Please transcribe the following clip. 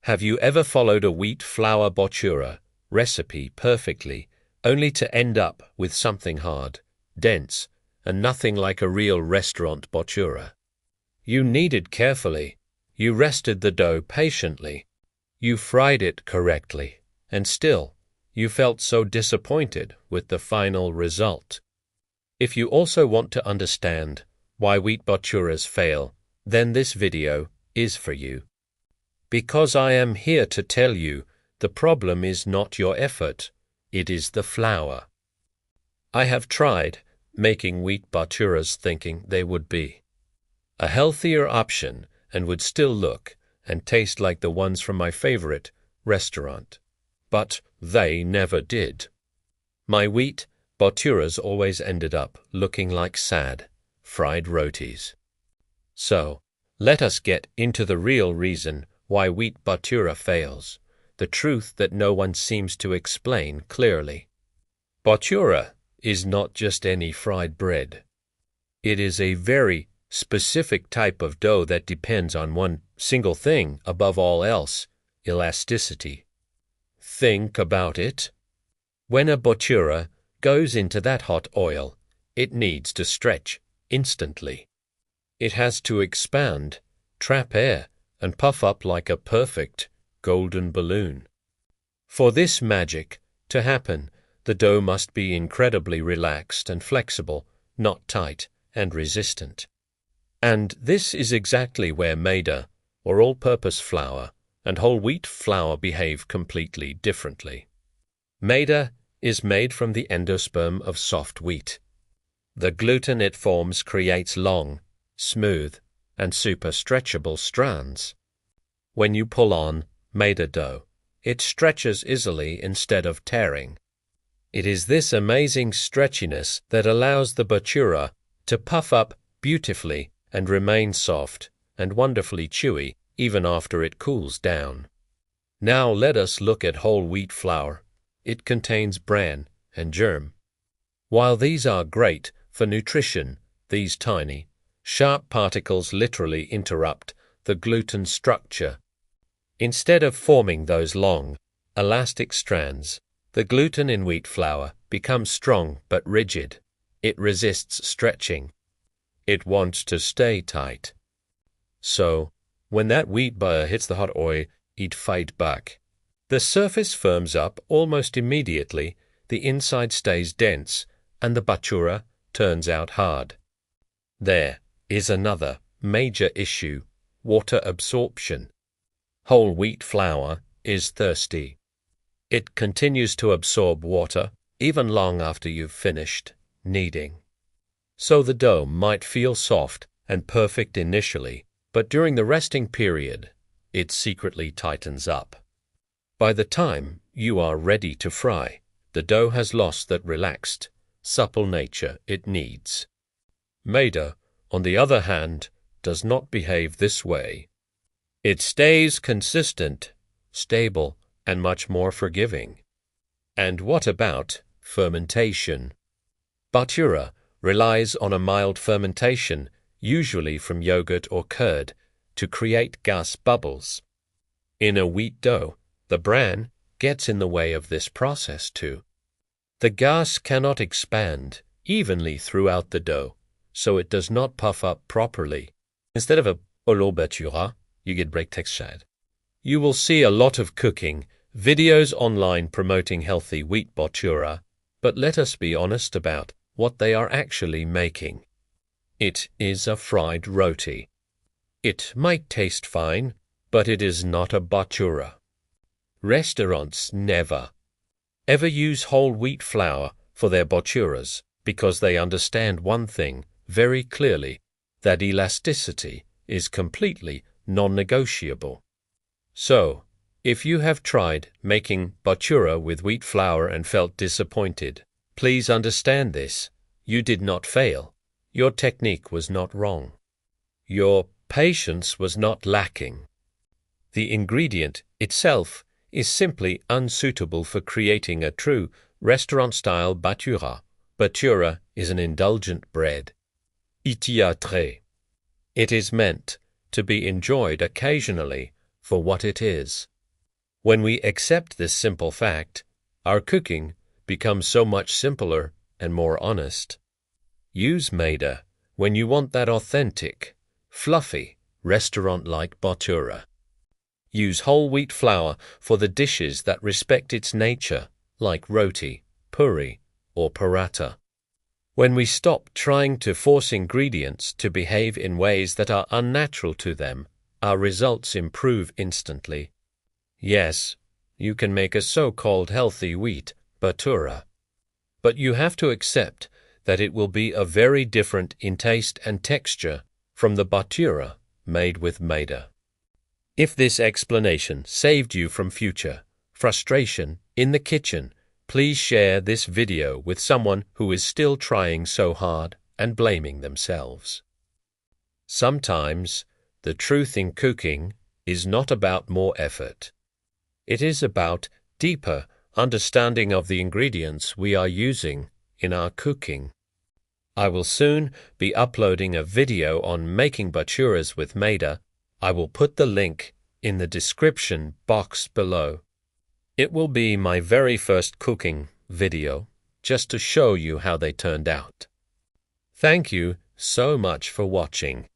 Have you ever followed a wheat flour Bhatura recipe perfectly, only to end up with something hard, dense, and nothing like a real restaurant Bhatura? You kneaded carefully, you rested the dough patiently, you fried it correctly, and still you felt so disappointed with the final result. If you also want to understand why wheat Bhaturas fail, then this video is for you. Because I am here to tell you the problem is not your effort, it is the flour. I have tried making wheat Bhaturas thinking they would be a healthier option and would still look and taste like the ones from my favorite restaurant. But they never did. My wheat Bhaturas always ended up looking like sad, fried rotis. So, let us get into the real reason why wheat Bhatura fails, the truth that no one seems to explain clearly. Bhatura is not just any fried bread. It is a very specific type of dough that depends on one single thing above all else: elasticity. Think about it. When a Bhatura goes into that hot oil, it needs to stretch instantly. It has to expand, trap air, and puff up like a perfect golden balloon. For this magic to happen, the dough must be incredibly relaxed and flexible, not tight and resistant. And this is exactly where maida, or all-purpose flour, and whole wheat flour behave completely differently. Maida is made from the endosperm of soft wheat. The gluten it forms creates long, smooth, and super stretchable strands. When you pull on maida dough, it stretches easily instead of tearing. It is this amazing stretchiness that allows the Bhatura to puff up beautifully and remain soft and wonderfully chewy even after it cools down. Now let us look at whole wheat flour. It contains bran and germ. While these are great for nutrition, these tiny, sharp particles literally interrupt the gluten structure. Instead of forming those long, elastic strands, the gluten in wheat flour becomes strong but rigid. It resists stretching. It wants to stay tight. So, when that wheat butter hits the hot oil, it fight back. The surface firms up almost immediately, the inside stays dense, and the Bhatura turns out hard. There is another major issue: water absorption. Whole wheat flour is thirsty. It continues to absorb water even long after you've finished kneading. So the dough might feel soft and perfect initially, but during the resting period, it secretly tightens up. By the time you are ready to fry, the dough has lost that relaxed, supple nature it needs. Maida, on the other hand, does not behave this way. It stays consistent, stable, and much more forgiving. And what about fermentation? Bhatura relies on a mild fermentation, usually from yogurt or curd, to create gas bubbles. In a wheat dough, the bran gets in the way of this process too. The gas cannot expand evenly throughout the dough, so it does not puff up properly. Instead of a olo Bhatura, you get break textured. You will see a lot of cooking videos online promoting healthy wheat Bhatura, but let us be honest about what they are actually making. It is a fried roti. It might taste fine, but it is not a Bhatura. Restaurants never, ever use whole wheat flour for their Bhaturas because they understand one thing very clearly, that elasticity is completely non-negotiable. So, if you have tried making Bhatura with wheat flour and felt disappointed, please understand this. You did not fail. Your technique was not wrong. Your patience was not lacking. The ingredient itself is simply unsuitable for creating a true restaurant-style Bhatura. Bhatura is an indulgent bread. It is meant to be enjoyed occasionally for what it is, When we accept this simple fact, our cooking becomes so much simpler and more honest. Use Maida when you want that authentic, fluffy, restaurant-like Bhatura. Use whole wheat flour for the dishes that respect its nature, like roti, puri, or paratha. When we stop trying to force ingredients to behave in ways that are unnatural to them, our results improve instantly. Yes, you can make a so-called healthy wheat Bhatura, but you have to accept that it will be a very different in taste and texture from the Bhatura made with Maida. If this explanation saved you from future frustration in the kitchen, please share this video with someone who is still trying so hard and blaming themselves. Sometimes, the truth in cooking is not about more effort. It is about deeper understanding of the ingredients we are using in our cooking. I will soon be uploading a video on making Bhaturas with Maida. I will put the link in the description box below. It will be my very first cooking video, just to show you how they turned out. Thank you so much for watching.